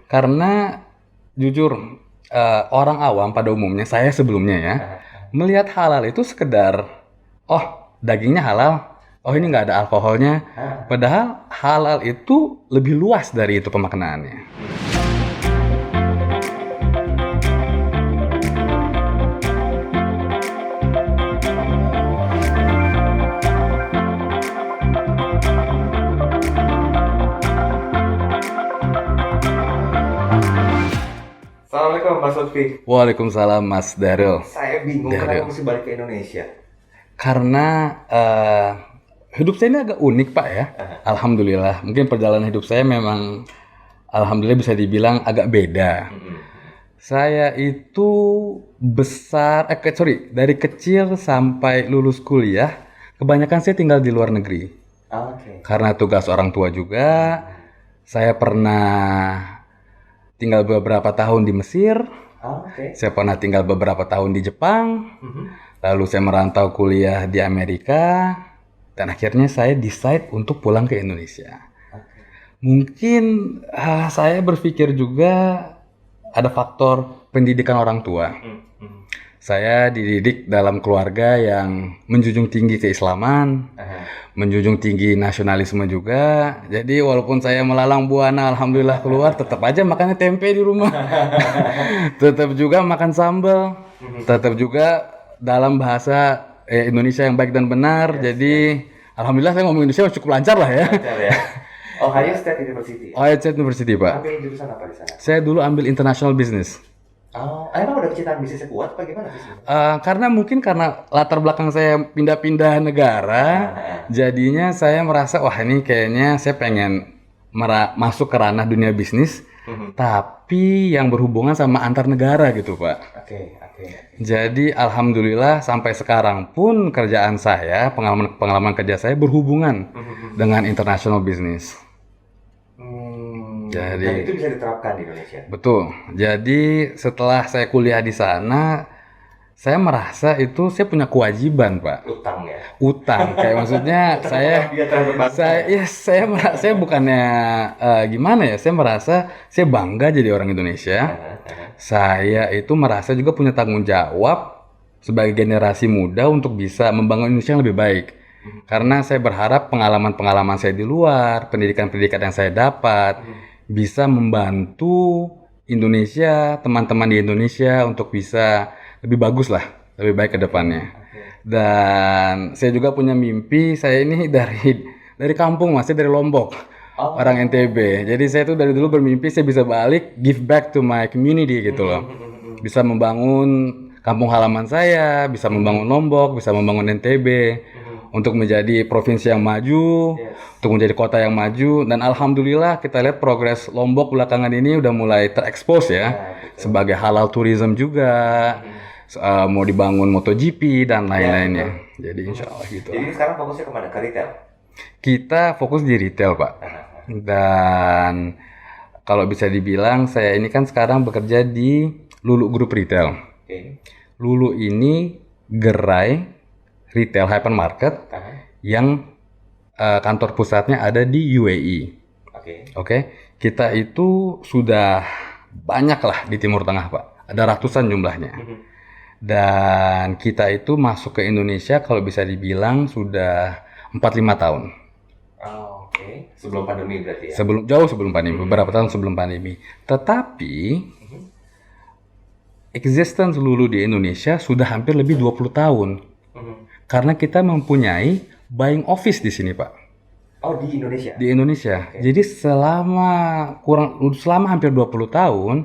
Karena jujur orang awam pada umumnya, saya sebelumnya ya, melihat halal itu sekedar, oh dagingnya halal, oh ini nggak ada alkoholnya. Padahal halal itu lebih luas dari itu pemaknaannya. Assalamualaikum Mas Lutfi. Waalaikumsalam Mas Daryl. Saya bingung kenapa mesti balik ke Indonesia. Karena hidup saya ini agak unik Pak ya. Alhamdulillah. Mungkin perjalanan hidup saya memang alhamdulillah bisa dibilang agak beda. Saya itu dari kecil sampai lulus kuliah, kebanyakan saya tinggal di luar negeri. Oke. Karena tugas orang tua juga, saya pernah tinggal beberapa tahun di Mesir, Oke. saya pernah tinggal beberapa tahun di Jepang, lalu saya merantau kuliah di Amerika, dan akhirnya saya decide untuk pulang ke Indonesia. Mungkin saya berpikir juga ada faktor pendidikan orang tua. Saya dididik dalam keluarga yang menjunjung tinggi keislaman, menjunjung tinggi nasionalisme juga. Jadi walaupun saya melalang buana, alhamdulillah keluar, tetap aja makannya tempe di rumah. Tetap juga makan sambal, tetap juga dalam bahasa Indonesia yang baik dan benar. Jadi alhamdulillah saya ngomong Indonesia cukup lancar lah ya. Lancar ya. Ohio State University. Ohio State University, Pak. Ambil jurusan apa di sana? Saya dulu ambil International Business. Oh, emang udah kecintaan bisnisnya kuat apa gimana sih? Karena latar belakang saya pindah-pindah negara, jadinya saya merasa wah ini kayaknya saya pengen masuk ke ranah dunia bisnis, tapi yang berhubungan sama antar negara gitu Pak. Oke. Jadi alhamdulillah sampai sekarang pun kerjaan saya, pengalaman kerja saya berhubungan dengan international business. Jadi Dan itu bisa diterapkan di Indonesia. betul. Jadi setelah saya kuliah di sana, saya merasa itu saya punya kewajiban, Pak. Utang ya. Utang, kayak maksudnya Dia terhadap bangsa. saya bukannya gimana ya? Saya merasa saya bangga jadi orang Indonesia. Saya itu merasa juga punya tanggung jawab sebagai generasi muda untuk bisa membangun Indonesia yang lebih baik. Karena saya berharap pengalaman-pengalaman saya di luar, pendidikan-pendidikan yang saya dapat bisa membantu Indonesia, teman-teman di Indonesia untuk bisa lebih bagus lah, lebih baik ke depannya. Dan saya juga punya mimpi, saya ini dari kampung Mas, saya dari Lombok, orang NTB. Jadi saya tuh dari dulu bermimpi saya bisa balik, give back to my community gitu loh. Bisa membangun kampung halaman saya, bisa membangun Lombok, bisa membangun NTB. Untuk menjadi provinsi yang maju, untuk menjadi kota yang maju, dan alhamdulillah kita lihat progres Lombok belakangan ini udah mulai terekspos ya, sebagai halal tourism juga, mau dibangun MotoGP dan lain-lainnya. Jadi insya Allah gitu. Jadi sekarang fokusnya kemana? Ke retail? Kita fokus di retail Pak, dan kalau bisa dibilang saya ini kan sekarang bekerja di Lulu Group Retail. Lulu ini gerai retail hypermarket yang kantor pusatnya ada di UAE. Oke. Kita itu sudah banyak lah di Timur Tengah Pak, ada ratusan jumlahnya. Dan kita itu masuk ke Indonesia kalau bisa dibilang sudah 4-5 tahun. Sebelum pandemi berarti ya? Jauh sebelum pandemi, beberapa tahun sebelum pandemi. Tetapi existence Lulu di Indonesia sudah hampir lebih 20 tahun. Karena kita mempunyai buying office di sini, Pak. Oh, di Indonesia? Di Indonesia. Jadi selama hampir 20 tahun,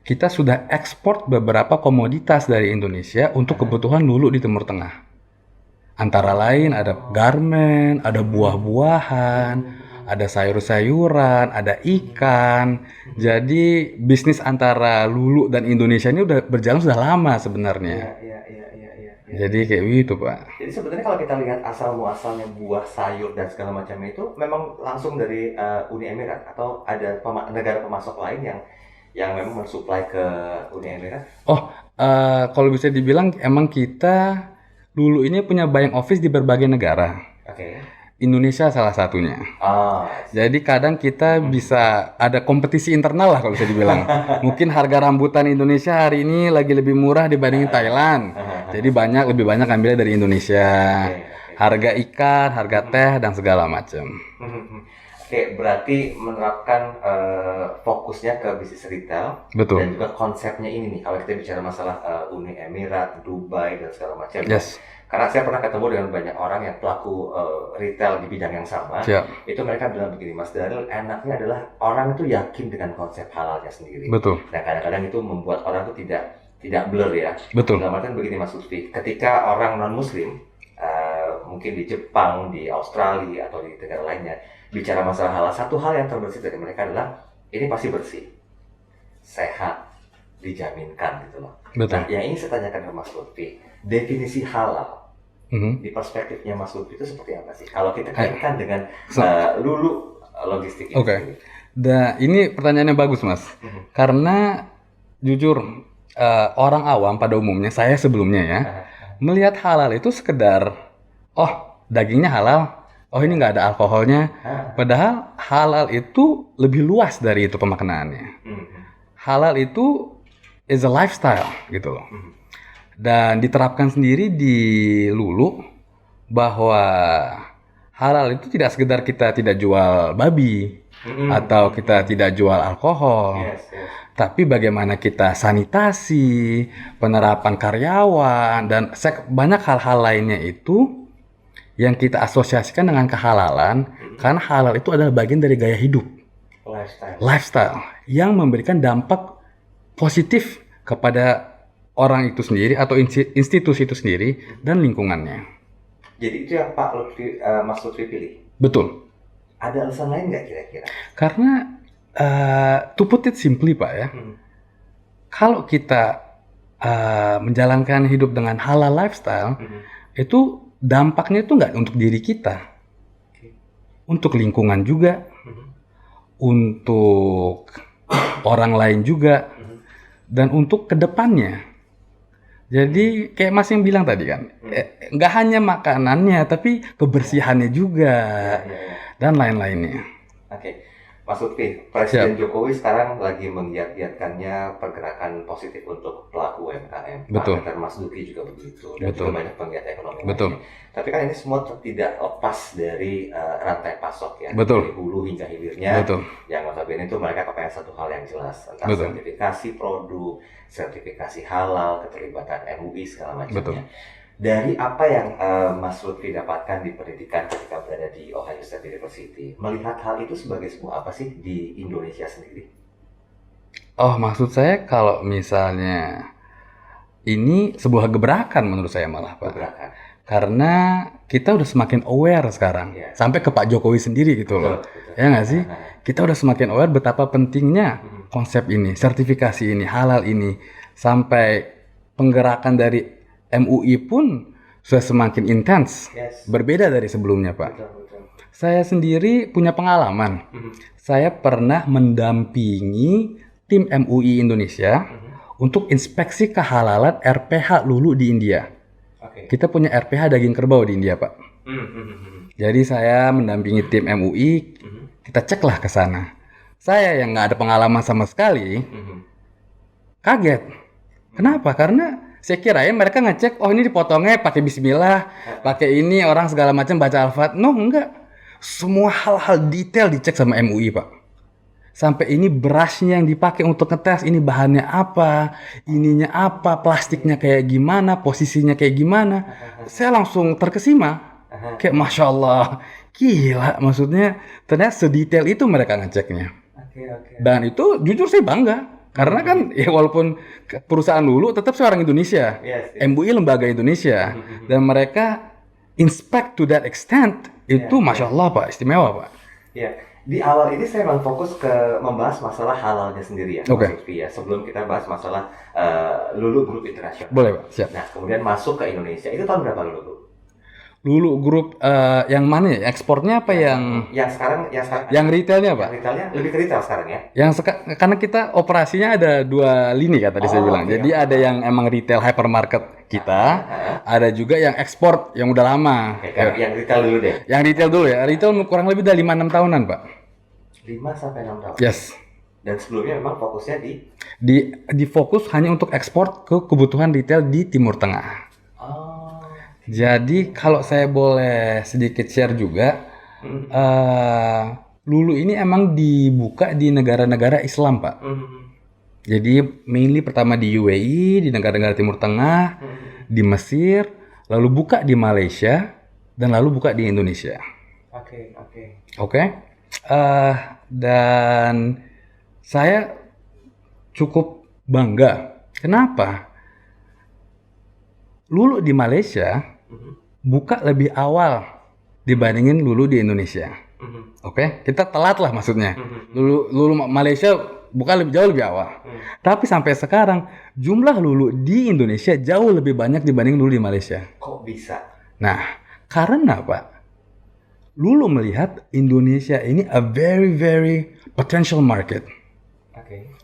kita sudah ekspor beberapa komoditas dari Indonesia untuk kebutuhan Lulu di Timur Tengah. Antara lain ada garmen, ada buah-buahan, ada sayur-sayuran, ada ikan. Jadi bisnis antara Lulu dan Indonesia ini udah berjalan sudah lama sebenarnya. Jadi kayak gitu Pak. Jadi sebenarnya kalau kita lihat asal muasalnya buah, sayur dan segala macamnya itu memang langsung dari Uni Emirat atau ada negara pemasok lain yang memang mensuplai ke Uni Emirat? Kalau bisa dibilang emang kita Lulu ini punya buying office di berbagai negara. Indonesia salah satunya. Ah, Jadi kadang kita bisa ada kompetisi internal lah kalau bisa dibilang. Mungkin harga rambutan Indonesia hari ini lagi lebih murah dibandingin Thailand. Jadi lebih banyak ambilnya dari Indonesia. oke, oke. Harga ikan, harga teh dan segala macam. Oke, berarti menerapkan fokusnya ke bisnis retail dan Betul. juga konsepnya ini nih. Kalau kita bicara masalah Uni Emirat, Dubai dan segala macam. Yes. Karena saya pernah ketemu dengan banyak orang yang pelaku retail di bidang yang sama. Siap. Itu mereka bilang begini, Mas Daril, enaknya adalah orang itu yakin dengan konsep halalnya sendiri. Betul. Nah, kadang-kadang itu membuat orang itu tidak blur ya. Betul. Dalam artian begini Mas Lutfi, ketika orang non-muslim mungkin di Jepang, di Australia atau di negara lainnya bicara masalah halal, satu hal yang terbersih dari mereka adalah ini pasti bersih, sehat, dijaminkan gitu loh. Betul. Nah, yang ingin saya tanyakan ke Mas Lutfi, definisi halal Mhm. di perspektifnya Mas Lutfi itu seperti apa sih? Kalau kita kaitkan dengan So- Lulu logistik ini. Oke. sendiri. Ini pertanyaannya bagus, Mas. Mhm. Karena jujur orang awam pada umumnya, saya sebelumnya ya, melihat halal itu sekedar, oh dagingnya halal, oh ini nggak ada alkoholnya. Padahal halal itu lebih luas dari itu pemaknaannya. Mhm. Halal itu is a lifestyle gitu loh. Dan diterapkan sendiri di Lulu bahwa halal itu tidak sekedar kita tidak jual babi Mhm. atau kita tidak jual alkohol. Yes, yes. Tapi bagaimana kita sanitasi, penerapan karyawan, dan banyak hal-hal lainnya itu yang kita asosiasikan dengan kehalalan, karena halal itu adalah bagian dari gaya hidup, lifestyle, yang memberikan dampak positif kepada orang itu sendiri atau institusi itu sendiri dan lingkungannya. Jadi itu yang Pak Lutfi, Mas Lutfi pilih. Betul. Ada alasan lain nggak kira-kira? Karena to put it simply Pak ya, kalau kita menjalankan hidup dengan halal lifestyle, itu dampaknya itu nggak untuk diri kita, untuk lingkungan juga, untuk orang lain juga, dan untuk kedepannya. Jadi kayak Mas yang bilang tadi kan, nggak hanya makanannya, tapi kebersihannya juga, dan lain-lainnya. Oke. Mas Lutfi, Presiden Jokowi sekarang lagi menggiat-giatkannya pergerakan positif untuk pelaku UMKM. Betul. Pak Mas Duki juga begitu. Dan Betul. juga banyak penggiat ekonomi Betul. lainnya. Tapi kan ini semua tidak lepas dari rantai pasok ya. Betul. Dari hulu hingga hilirnya. Betul. Yang notabene itu mereka kepengen satu hal yang jelas. Tentang Betul. sertifikasi produk, sertifikasi halal, keterlibatan MUI, segala macamnya. Betul. Dari apa yang Mas Lutfi dapatkan di pendidikan ketika berada di Ohio State University, melihat hal itu sebagai sebuah apa sih di Indonesia sendiri? Oh, maksud saya kalau misalnya ini sebuah gebrakan menurut saya malah Pak. Gebrakan. Karena kita udah semakin aware sekarang, Iya. sampai ke Pak Jokowi sendiri gitu loh. Betul. Ya nggak sih? Kita udah semakin aware betapa pentingnya konsep ini, sertifikasi ini, halal ini, sampai penggerakan dari MUI pun sudah semakin intens, Yes. berbeda dari sebelumnya Pak. Betul. Saya sendiri punya pengalaman. Saya pernah mendampingi tim MUI Indonesia untuk inspeksi kehalalan RPH Lulu di India. Oke. Kita punya RPH daging kerbau di India, Pak. Jadi saya mendampingi tim MUI, kita ceklah ke sana. Saya yang nggak ada pengalaman sama sekali, kaget. Kenapa? Karena saya kirain mereka ngecek, oh ini dipotongnya pakai bismillah, pakai ini orang segala macam baca al-Fatihah. No, enggak. Semua hal-hal detail dicek sama MUI, Pak. Sampai ini berasnya yang dipakai untuk ngetes, ini bahannya apa, ininya apa, plastiknya kayak gimana, posisinya kayak gimana. Saya langsung terkesima. Kayak Masya Allah, gila maksudnya ternyata sedetail itu mereka ngeceknya. Dan itu jujur saya bangga. Karena kan ya walaupun perusahaan Lulu tetap seorang Indonesia. Yes. MUI lembaga Indonesia. Dan mereka inspect to that extent, itu Masya Allah Pak, istimewa Pak. Ya, di awal ini saya memang fokus ke membahas masalah halalnya sendiri ya, Oke. Mas Lutfi ya. Sebelum kita bahas masalah Lulu Group Internasional. Boleh Pak, siap. Nah, kemudian masuk ke Indonesia. Itu tahun berapa Lulu Group? Lulu Group yang mana ya? Ekspornya apa yang Yang sekarang yang retailnya yang Pak? retailnya lebih ke retail sekarang ya. Karena kita operasinya ada dua lini kan tadi saya bilang. Oke, Jadi ada yang emang retail hypermarket kita, ada juga yang ekspor yang udah lama. Oke, yang retail dulu deh. Yang retail dulu ya. Retail kurang lebih dari 5-6 tahunan, Pak. 5 sampai 6 tahun. Yes. Dan sebelumnya memang fokusnya Di fokus hanya untuk ekspor ke kebutuhan retail di Timur Tengah. Oh. Jadi kalau saya boleh sedikit share juga, Lulu ini emang dibuka di negara-negara Islam, Pak. Jadi mainly pertama di UAE, di negara-negara Timur Tengah, di Mesir, lalu buka di Malaysia, dan lalu buka di Indonesia. Oke. Dan saya cukup bangga. Kenapa? Lulu di Malaysia buka lebih awal dibandingin Lulu di Indonesia. Oke, kita telat lah maksudnya. Lulu Malaysia buka jauh lebih awal. Tapi sampai sekarang jumlah Lulu di Indonesia jauh lebih banyak dibanding Lulu di Malaysia. Kok bisa? Nah, karena Pak, Lulu melihat Indonesia ini a very very potential market.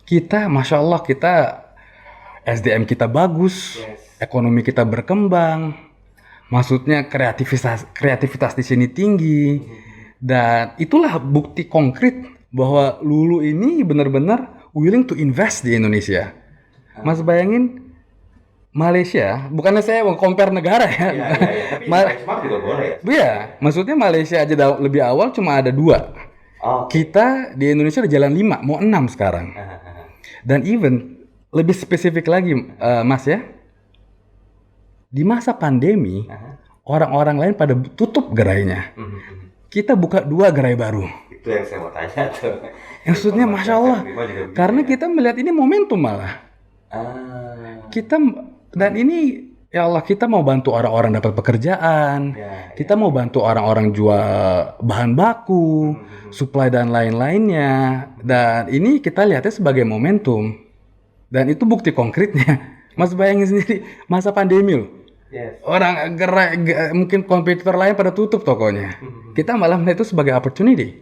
Kita, masya Allah, kita SDM kita bagus, ekonomi kita berkembang, maksudnya kreativitas di sini tinggi, dan itulah bukti konkret bahwa Lulu ini benar-benar willing to invest di Indonesia. Mas bayangin Malaysia, bukannya saya mau compare negara ya, Tapi benchmark juga boleh ya? Iya, maksudnya Malaysia aja lebih awal cuma ada 2. Kita di Indonesia udah jalan 5, mau 6 sekarang. Dan even lebih spesifik lagi, Mas ya, di masa pandemi, orang-orang lain pada tutup gerainya. Kita buka 2 gerai baru. Itu yang saya mau tanya tuh. Maksudnya Masya Allah, karena kita melihat ini momentum malah. Dan ini, ya Allah, kita mau bantu orang-orang dapat pekerjaan, kita mau bantu orang-orang jual bahan baku, supply dan lain-lainnya. Dan ini kita lihatnya sebagai momentum. Dan itu bukti konkretnya. Mas bayangin sendiri, masa pandemi loh. Orang mungkin kompetitor lain pada tutup tokonya. Kita malah melihat itu sebagai opportunity.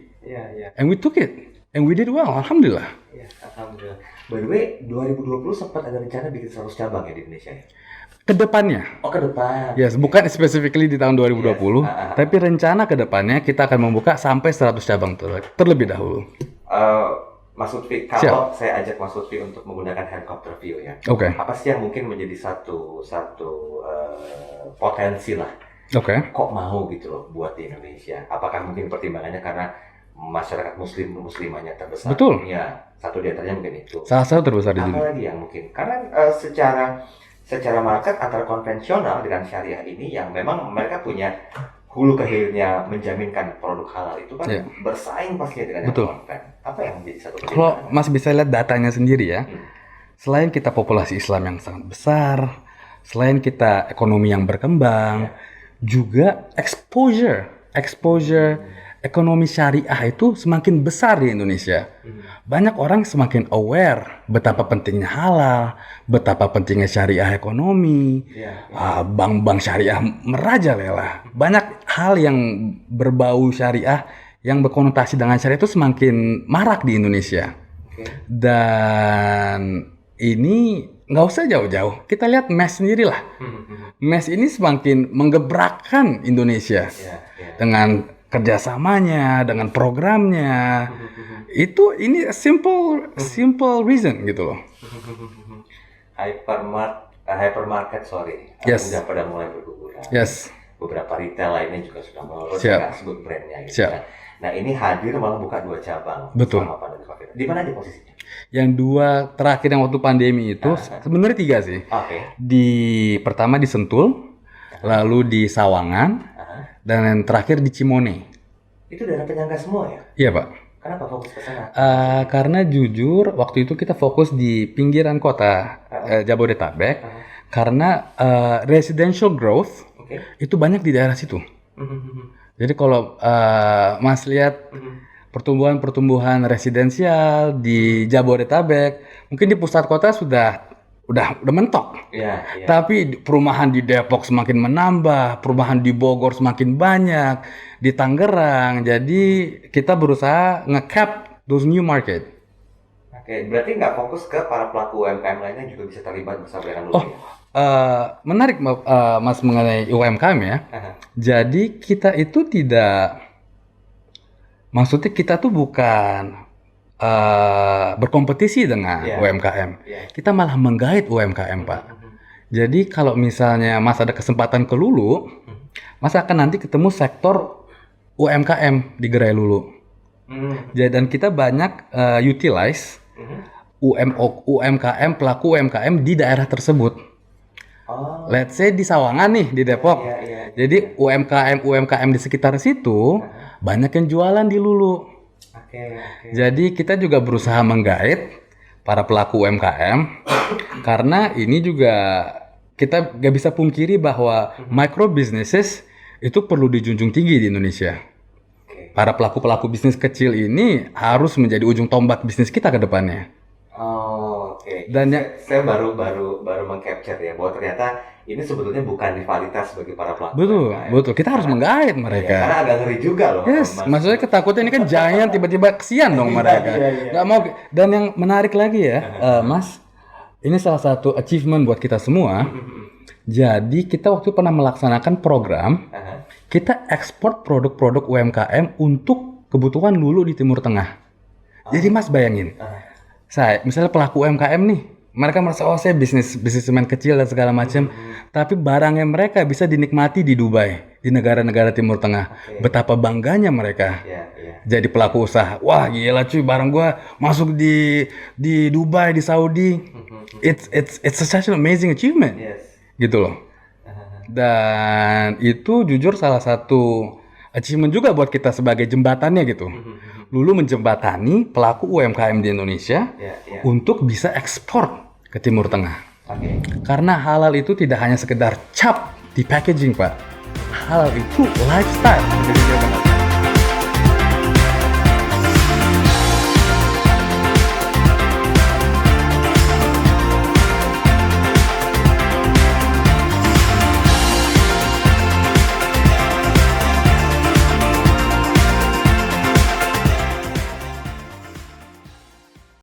And we took it. And we did well, alhamdulillah. Alhamdulillah. By the way, 2020 sempat ada rencana bikin 100 cabang ya di Indonesia ya? Kedepannya. Ke depan. Yes, bukan specifically di tahun 2020, tapi rencana kedepannya kita akan membuka sampai 100 cabang terlebih dahulu. Mas Lutfi, kalau saya ajak Mas Lutfi untuk menggunakan helicopter view ya, apa sih yang mungkin menjadi satu potensi lah? Kok mau gitu loh buat di Indonesia? Apakah mungkin pertimbangannya karena masyarakat muslimahnya terbesar? Betul. Ya, satu di antaranya mungkin itu. Salah satu terbesar di dunia. Apa lagi yang mungkin? Karena secara market antara konvensional dengan syariah ini yang memang mereka punya hulu ke hilirnya menjaminkan produk halal itu kan bersaing pastinya dengan yang konven. Apa yang menjadi satu pertimbangan? Kalau Mas bisa lihat datanya sendiri ya, selain kita populasi Islam yang sangat besar, selain kita ekonomi yang berkembang, juga exposure ekonomi syariah itu semakin besar di Indonesia. Banyak orang semakin aware betapa pentingnya halal, betapa pentingnya syariah ekonomi. Bank-bank syariah merajalela. Banyak hal yang berbau syariah, yang berkonotasi dengan syariah itu semakin marak di Indonesia. Dan ini nggak usah jauh-jauh. Kita lihat MES sendirilah. MES ini semakin menggebrakkan Indonesia dengan kerjasamanya, dengan programnya. Ini simple reason gitu loh. Hypermarket sudah pada mulai berguguran. Beberapa retail lainnya juga sudah mulai sebut brandnya gitu. Nah ini hadir malah buka 2 cabang. Betul. Di mana aja posisinya? Yang 2 terakhir yang waktu pandemi itu sebenarnya 3 sih. Pertama di Sentul, lalu di Sawangan, dan yang terakhir di Cimone. Itu daerah penyangga semua ya? Iya Pak. Kenapa fokus ke sana? Karena jujur waktu itu kita fokus di pinggiran kota Jabodetabek, karena residential growth itu banyak di daerah situ. Jadi kalau Mas lihat pertumbuhan residensial di Jabodetabek, mungkin di pusat kota sudah udah mentok. Iya, iya. Tapi perumahan di Depok semakin menambah, perumahan di Bogor semakin banyak, di Tangerang. Jadi kita berusaha nge-cap those new market. Oke, berarti nggak fokus ke para pelaku UMKM lainnya juga bisa terlibat bersama dengan Lulu Oh, ya? menarik Mas mengenai UMKM ya. Aha. Jadi kita itu tidak, maksudnya kita tuh bukan berkompetisi dengan Iya. UMKM. Iya. Kita malah menggait UMKM, Pak. Jadi kalau misalnya Mas ada kesempatan ke Lulu, Mas akan nanti ketemu sektor UMKM di Gerai Lulu. Jadi dan kita banyak utilize UMKM, pelaku UMKM di daerah tersebut. Oh, Let's say di Sawangan nih, di Depok. iya, iya. Jadi UMKM di sekitar situ banyak yang jualan di Lulu. Oke, oke. Jadi kita juga berusaha menggait para pelaku UMKM karena ini juga kita gak bisa pungkiri bahwa micro businesses itu perlu dijunjung tinggi di Indonesia. Oke. Para pelaku-pelaku bisnis kecil ini harus menjadi ujung tombak bisnis kita ke depannya. Oh, oke. Dan Saya baru meng-capture ya bahwa ternyata ini sebetulnya bukan rivalitas bagi para pelaku betul, UMKM. betul. Kita harus menggait Iya, mereka. karena agak ngeri juga loh. Yes, Mas. maksudnya ketakutan ini kan giant tiba-tiba kesian dong mereka. Iya. Nggak mau. Dan yang menarik lagi ya, Mas, ini salah satu achievement buat kita semua. Jadi kita waktu itu pernah melaksanakan program, Aha. kita ekspor produk-produk UMKM untuk kebutuhan Lulu di Timur Tengah. Jadi Mas bayangin, saya misalnya pelaku UMKM nih, mereka merasa oh saya bisnismen kecil dan segala macam, tapi barangnya mereka bisa dinikmati di Dubai, di negara-negara Timur Tengah. Betapa bangganya mereka. Iya, iya. Jadi pelaku usaha, wah gila cuy, barang gua masuk di Dubai, di Saudi. It's such an amazing achievement. Yes. Gitu loh. Dan itu jujur salah satu achievement juga buat kita sebagai jembatannya gitu. Lulu menjembatani pelaku UMKM di Indonesia Iya, iya. untuk bisa ekspor ke Timur Tengah. Oke. Karena halal itu tidak hanya sekedar cap di packaging, Pak. Halal itu lifestyle.